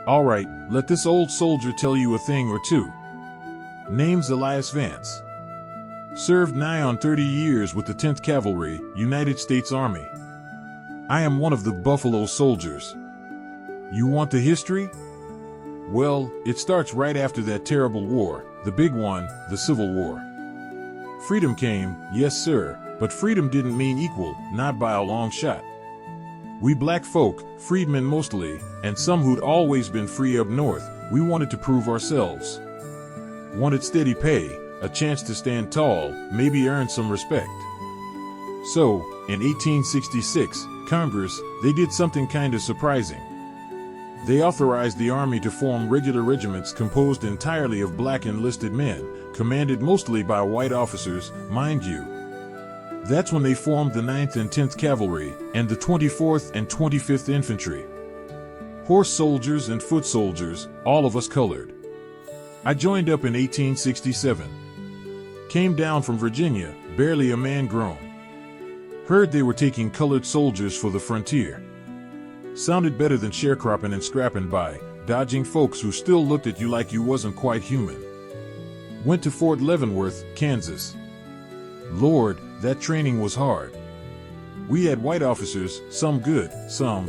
All right, let this old soldier tell you a thing or two. Name's Elias Vance. Served nigh on 30 years with the 10th Cavalry, United States Army. I am one of the Buffalo Soldiers. You want the history? Well, it starts right after that terrible war, the big one, the Civil War. Freedom came, yes sir, but freedom didn't mean equal, not by a long shot. We black folk, freedmen mostly, and some who'd always been free up north, we wanted to prove ourselves. Wanted steady pay, a chance to stand tall, maybe earn some respect. So, in 1866, Congress, they did something kinda surprising. They authorized the Army to form regular regiments composed entirely of black enlisted men, commanded mostly by white officers, mind you. That's when they formed the 9th and 10th Cavalry, and the 24th and 25th Infantry. Horse soldiers and foot soldiers, all of us colored. I joined up in 1867. Came down from Virginia, barely a man grown. Heard they were taking colored soldiers for the frontier. Sounded better than sharecropping and scrapping by, dodging folks who still looked at you like you wasn't quite human. Went to Fort Leavenworth, Kansas. Lord, that training was hard. We had white officers, some good, some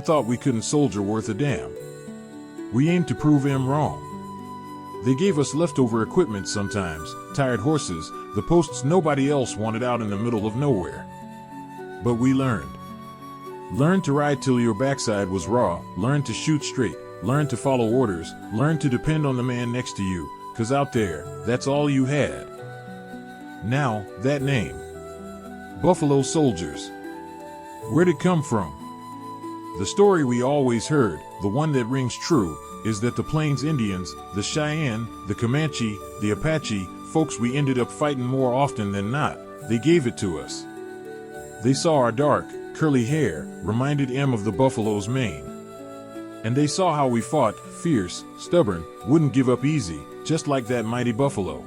thought we couldn't soldier worth a damn. We aimed to prove them wrong. They gave us leftover equipment sometimes, tired horses, the posts nobody else wanted out in the middle of nowhere. But we learned. Learned to ride till your backside was raw, learned to shoot straight, learned to follow orders, learned to depend on the man next to you, 'cause out there, that's all you had. Now, that name. Buffalo Soldiers. Where'd it come from? The story we always heard, the one that rings true, is that the Plains Indians, the Cheyenne, the Comanche, the Apache, folks we ended up fighting more often than not, they gave it to us. They saw our dark, curly hair, reminded them of the buffalo's mane. And they saw how we fought, fierce, stubborn, wouldn't give up easy, just like that mighty buffalo.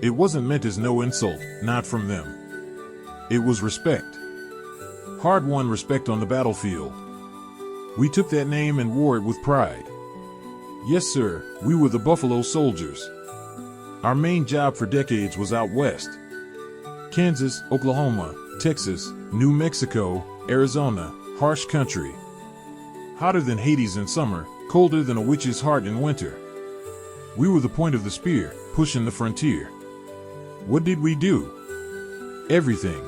It wasn't meant as no insult, not from them. It was respect. Hard-won respect on the battlefield. We took that name and wore it with pride. Yes sir, we were the Buffalo Soldiers. Our main job for decades was out west. Kansas, Oklahoma, Texas, New Mexico, Arizona, harsh country. Hotter than Hades in summer, colder than a witch's heart in winter. We were the point of the spear, pushing the frontier. What did we do? Everything.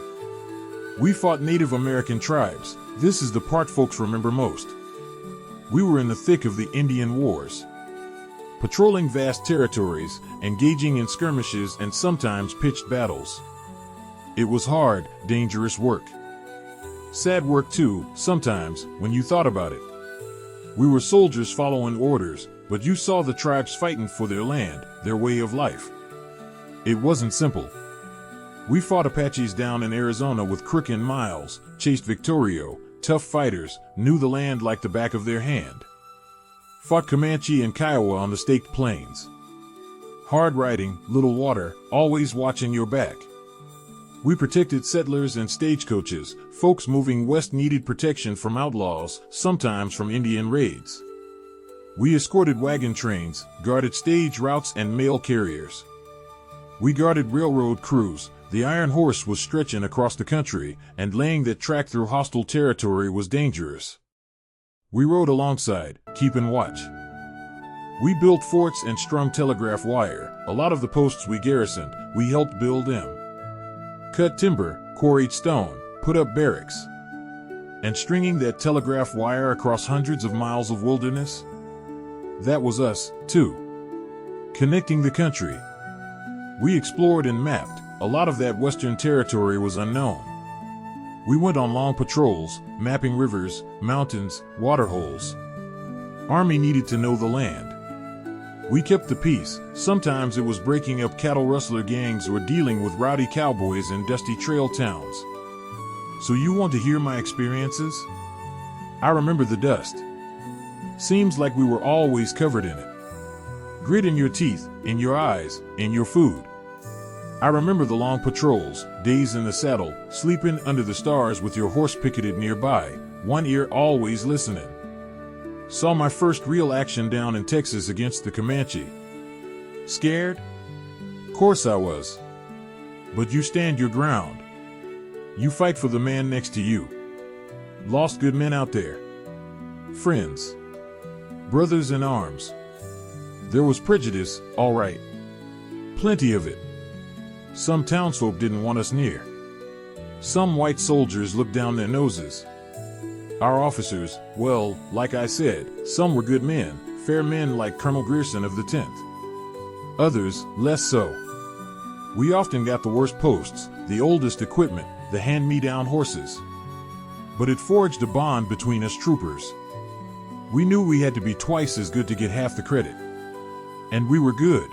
We fought Native American tribes. This is the part folks remember most. We were in the thick of the Indian Wars. Patrolling vast territories, engaging in skirmishes and sometimes pitched battles. It was hard, dangerous work. Sad work too, sometimes, when you thought about it. We were soldiers following orders, but you saw the tribes fighting for their land, their way of life. It wasn't simple. We fought Apaches down in Arizona with Crook and Miles, chased Victorio, tough fighters, knew the land like the back of their hand. Fought Comanche and Kiowa on the Staked Plains. Hard riding, little water, always watching your back. We protected settlers and stagecoaches. Folks moving west needed protection from outlaws, sometimes from Indian raids. We escorted wagon trains, guarded stage routes and mail carriers. We guarded railroad crews. The Iron Horse was stretching across the country, and laying that track through hostile territory was dangerous. We rode alongside, keeping watch. We built forts and strung telegraph wire. A lot of the posts we garrisoned, we helped build them. Cut timber, quarried stone, put up barracks. And stringing that telegraph wire across hundreds of miles of wilderness? That was us, too. Connecting the country. We explored and mapped. A lot of that western territory was unknown. We went on long patrols, mapping rivers, mountains, waterholes. Army needed to know the land. We kept the peace. Sometimes it was breaking up cattle rustler gangs or dealing with rowdy cowboys in dusty trail towns. So you want to hear my experiences? I remember the dust. Seems like we were always covered in it. Grit in your teeth, in your eyes, in your food. I remember the long patrols, days in the saddle, sleeping under the stars with your horse picketed nearby, one ear always listening. Saw my first real action down in Texas against the Comanche. Scared? Course I was. But you stand your ground. You fight for the man next to you. Lost good men out there. Friends. Brothers in arms. There was prejudice, all right. Plenty of it. Some townsfolk didn't want us near. Some white soldiers looked down their noses. Our officers, well, like I said, some were good men, fair men like Colonel Grierson of the 10th. Others, less so. We often got the worst posts, the oldest equipment, the hand-me-down horses. But it forged a bond between us troopers. We knew we had to be twice as good to get half the credit. And we were good.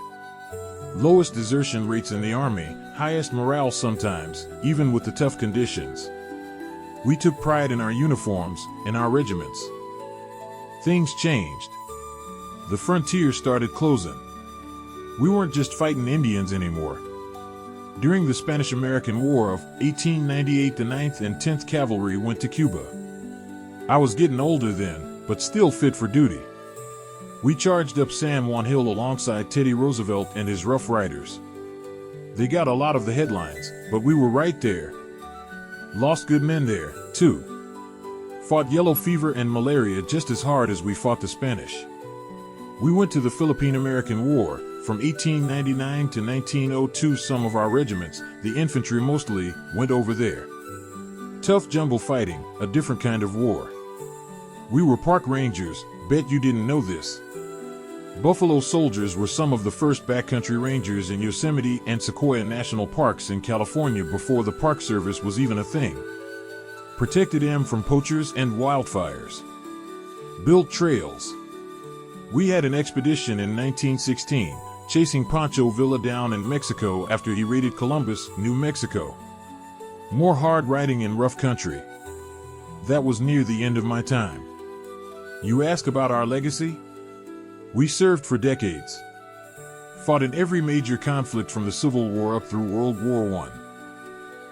Lowest desertion rates in the Army, highest morale sometimes, even with the tough conditions. We took pride in our uniforms, in our regiments. Things changed. The frontier started closing. We weren't just fighting Indians anymore. During the Spanish-American War of 1898, the 9th and 10th Cavalry went to Cuba. I was getting older then, but still fit for duty. We charged up San Juan Hill alongside Teddy Roosevelt and his Rough Riders. They got a lot of the headlines, but we were right there. Lost good men there, too. Fought yellow fever and malaria just as hard as we fought the Spanish. We went to the Philippine-American War. From 1899 to 1902, some of our regiments, the infantry mostly, went over there. Tough jungle fighting, a different kind of war. We were park rangers, bet you didn't know this. Buffalo Soldiers were some of the first backcountry rangers in Yosemite and Sequoia National Parks in California before the Park Service was even a thing. Protected them from poachers and wildfires. Built trails. We had an expedition in 1916, chasing Pancho Villa down in Mexico after he raided Columbus, New Mexico. More hard riding in rough country. That was near the end of my time. You ask about our legacy? We served for decades. Fought in every major conflict from the Civil War up through World War I.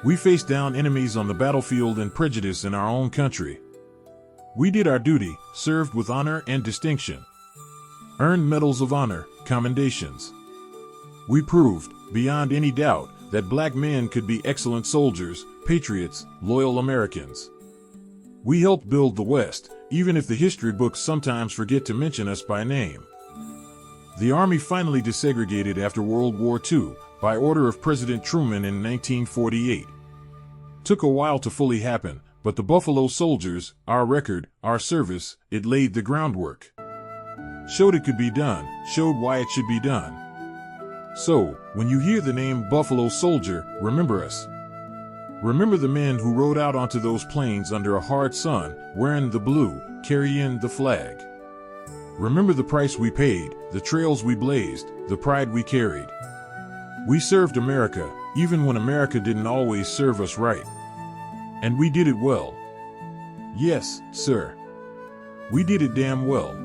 We faced down enemies on the battlefield and prejudice in our own country. We did our duty, served with honor and distinction. Earned medals of honor, commendations. We proved, beyond any doubt, that black men could be excellent soldiers, patriots, loyal Americans. We helped build the West, even if the history books sometimes forget to mention us by name. The Army finally desegregated after World War II, by order of President Truman in 1948. Took a while to fully happen, but the Buffalo Soldiers, our record, our service, it laid the groundwork. Showed it could be done, showed why it should be done. So, when you hear the name Buffalo Soldier, remember us. Remember the men who rode out onto those plains under a hard sun, wearing the blue, carrying the flag. Remember the price we paid, the trails we blazed, the pride we carried. We served America, even when America didn't always serve us right. And we did it well. Yes, sir. We did it damn well.